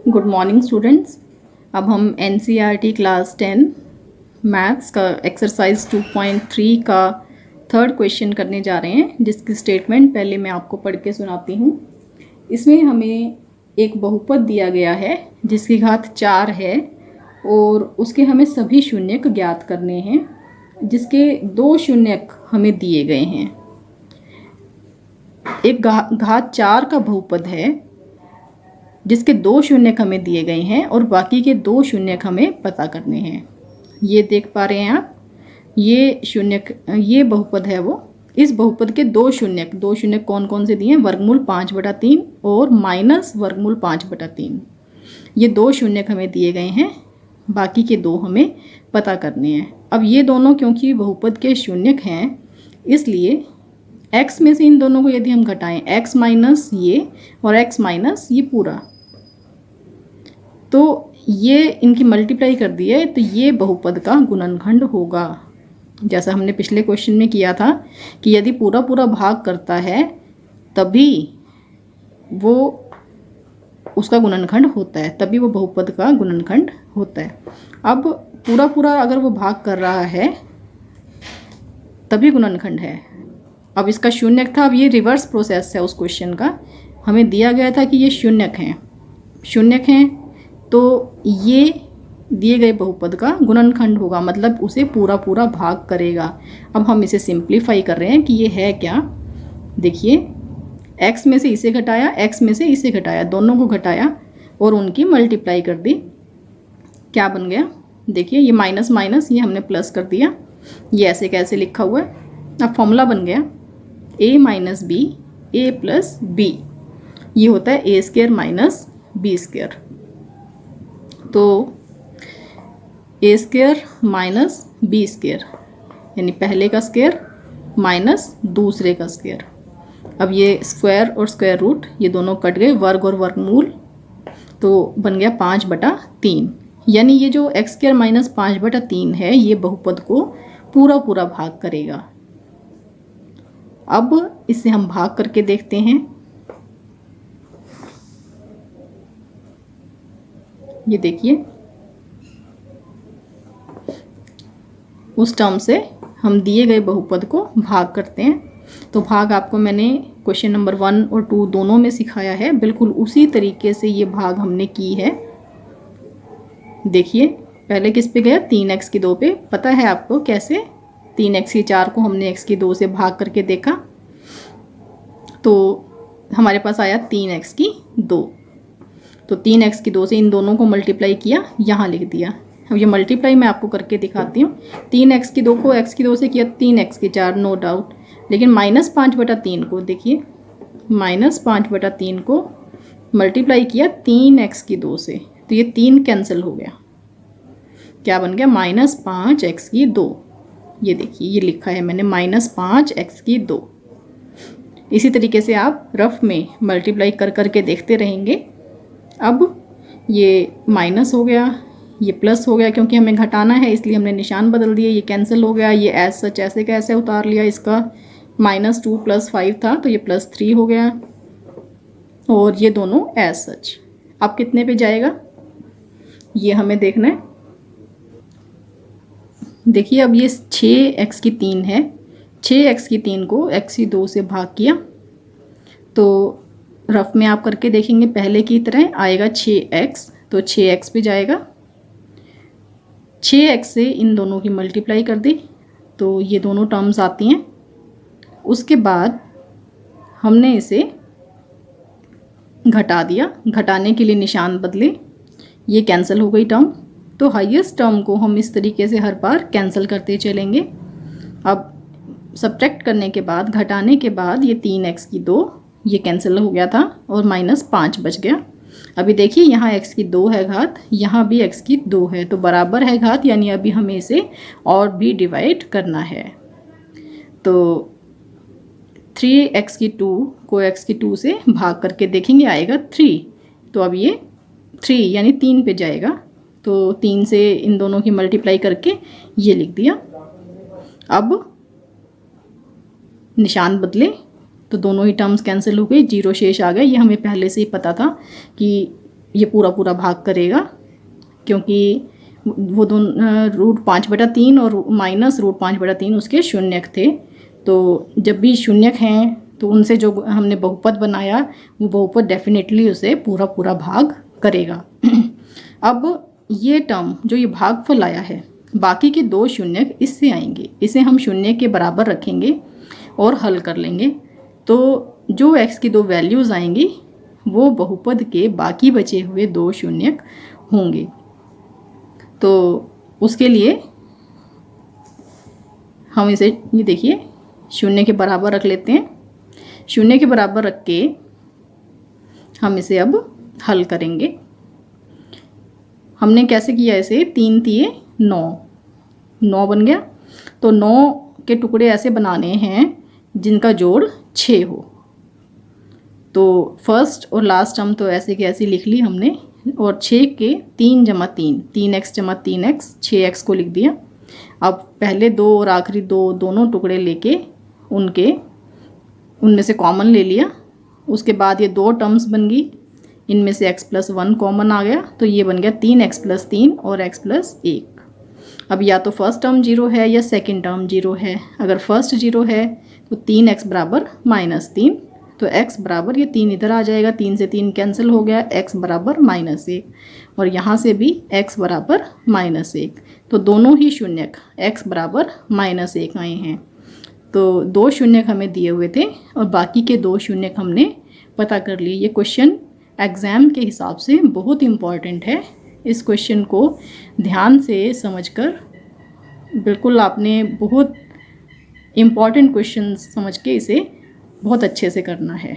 Good morning students. अब हम NCERT class 10 maths का एक्सरसाइज 2.3 का थर्ड क्वेश्चन करने जा रहे हैं, जिसकी स्टेटमेंट पहले मैं आपको पढ़ के सुनाती हूँ। इसमें हमें एक बहुपद दिया गया है जिसकी घात 4 है और उसके हमें सभी शून्यक ज्ञात करने हैं, जिसके 2 शून्यक हमें दिए गए हैं। एक घात 4 का बहुपद है जिसके 2 शून्यक हमें दिए गए हैं और बाकी के 2 शून्यक हमें पता करने हैं। ये देख पा रहे हैं आप, ये बहुपद है वो। इस बहुपद के 2 शून्यक कौन कौन से दिए हैं? वर्गमूल 5/3 और माइनस वर्गमूल 5/3। ये 2 शून्यक हमें दिए गए हैं, बाकी के 2 हमें पता करने हैं। अब ये दोनों क्योंकि बहुपद के शून्यक हैं, इसलिए x में से इन दोनों को यदि हम घटाएं, x माइनस ये और x माइनस ये पूरा, तो ये इनकी मल्टीप्लाई कर दी है, तो ये बहुपद का गुणनखंड होगा। जैसा हमने पिछले क्वेश्चन में किया था कि यदि पूरा पूरा भाग करता है तभी वो उसका गुणनखंड होता है, तभी वो बहुपद का गुणनखंड होता है। अब पूरा पूरा अगर वो भाग कर रहा है तभी गुणनखंड है। अब इसका शून्यक था, अब ये रिवर्स प्रोसेस है उस क्वेश्चन का। हमें दिया गया था कि ये शून्यक हैं, तो ये दिए गए बहुपद का गुणनखंड होगा, मतलब उसे पूरा पूरा भाग करेगा। अब हम इसे सिंप्लीफाई कर रहे हैं कि ये है क्या। देखिए, x में से इसे घटाया, x में से इसे घटाया, दोनों को घटाया और उनकी मल्टीप्लाई कर दी। क्या बन गया? देखिए, ये माइनस माइनस ये हमने प्लस कर दिया। ये ऐसे कैसे लिखा हुआ है? अब फॉर्मूला बन गया a minus B A plus B. ये होता है a square minus B square. तो a square minus B square यानी पहले का स्क्वायर माइनस दूसरे का स्क्वायर। अब ये स्क्वायर और स्क्वायर रूट ये दोनों कट गए, वर्ग और वर्गमूल, तो बन गया 5/3। यानी ये जो x स्क्वायर माइनस 5/3 है, ये बहुपद को पूरा पूरा भाग करेगा। अब इसे हम भाग करके देखते हैं। ये देखिए, उस टर्म से हम दिए गए बहुपद को भाग करते हैं। तो भाग आपको मैंने क्वेश्चन नंबर 1 और 2 दोनों में सिखाया है, बिल्कुल उसी तरीके से ये भाग हमने की है। देखिए, पहले किस पे गया? 3x की 2 पे। पता है आपको कैसे? 3x की 4 को हमने x की 2 से भाग करके देखा तो हमारे पास आया 3x की 2। तो 3x की 2 से इन दोनों को मल्टीप्लाई किया, यहाँ लिख दिया। अब ये मल्टीप्लाई मैं आपको करके दिखाती हूँ। 3x की 2 को x की 2 से किया, 3x की 4, नो डाउट। लेकिन माइनस 5/3 को देखिए, माइनस 5/3 को मल्टीप्लाई किया 3x की 2 से, तो ये 3 कैंसिल हो गया। क्या बन गया? माइनस 5x की 2। ये देखिए, ये लिखा है मैंने माइनस 5x की 2। इसी तरीके से आप रफ में मल्टीप्लाई कर करके देखते रहेंगे। अब ये माइनस हो गया, ये प्लस हो गया, क्योंकि हमें घटाना है इसलिए हमने निशान बदल दिए। ये कैंसिल हो गया, ये एज सच ऐसे कैसे उतार लिया। इसका -2 + 5 था तो ये +3 हो गया, और ये दोनों एज सच। अब कितने पे जाएगा ये हमें देखना है। देखिए, अब ये 6x की 3 है, 6x की 3 को x की 2 से भाग किया तो रफ में आप करके देखेंगे पहले की तरह आएगा 6x, तो 6x पे जाएगा। 6x से इन दोनों की मल्टीप्लाई कर दी तो ये दोनों टर्म्स आती हैं। उसके बाद हमने इसे घटा दिया, घटाने के लिए निशान बदले, ये कैंसिल हो गई टर्म। तो हाईएस्ट टर्म को हम इस तरीके से हर बार कैंसिल करते चलेंगे। अब सब्ट्रैक्ट करने के बाद, घटाने के बाद, ये 3x की 2 ये कैंसिल हो गया था और -5 बच गया। अभी देखिए, यहाँ x की 2 है घात, यहाँ भी x की 2 है, तो बराबर है घात, यानी अभी हमें इसे और भी डिवाइड करना है। तो 3x की 2 को x की 2 से भाग करके देखेंगे, आएगा 3। तो अब ये 3 यानी 3 पे जाएगा, तो 3 से इन दोनों की मल्टीप्लाई करके ये लिख दिया। अब निशान बदले तो दोनों ही टर्म्स कैंसिल हो गई, 0 शेष आ गए। ये हमें पहले से ही पता था कि ये पूरा पूरा भाग करेगा, क्योंकि वो दोनों √5/3 और -√5/3 उसके शून्यक थे। तो जब भी शून्यक हैं तो उनसे जो हमने बहुपद बनाया वो बहुपद डेफिनेटली उसे पूरा पूरा भाग करेगा। अब ये टर्म जो ये भागफल आया है, बाकी के 2 शून्यक इससे आएंगे, इसे हम शून्य के बराबर रखेंगे और हल कर लेंगे। तो जो x की 2 वैल्यूज़ आएंगी वो बहुपद के बाकी बचे हुए 2 शून्यक होंगे। तो उसके लिए हम इसे ये देखिए शून्य के बराबर रख लेते हैं। शून्य के बराबर रख के हम इसे अब हल करेंगे। हमने कैसे किया इसे, 3 तिये 9 बन गया। तो 9 के टुकड़े ऐसे बनाने हैं जिनका जोड़ 6 हो। तो फर्स्ट और लास्ट टर्म तो ऐसे के ऐसे लिख ली हमने, और 6 के 3 × 3 3x × 3x 6x को लिख दिया। अब पहले 2 और आखिरी 2 दोनों टुकड़े लेके उनमें से कॉमन ले लिया। उसके बाद ये 2 टर्म्स बन गई, इनमें से x+1 कॉमन आ गया, तो ये बन गया 3x+3 और x+1। अब या तो फर्स्ट टर्म 0 है या सेकंड टर्म 0 है। अगर फर्स्ट 0 है तो 3x बराबर -3, तो x बराबर ये 3 इधर आ जाएगा, 3 से 3 कैंसिल हो गया, x बराबर -1, और यहाँ से भी x बराबर -1। तो दोनों ही शून्यक x बराबर -1 आए हैं। तो 2 शून्यक हमें दिए हुए थे और बाकी के 2 शून्यक हमने पता कर लिए। ये क्वेश्चन एग्ज़ाम के हिसाब से बहुत इम्पॉर्टेंट है। इस क्वेश्चन को ध्यान से समझकर, बिल्कुल आपने बहुत इम्पॉर्टेंट क्वेश्चन समझ के इसे बहुत अच्छे से करना है।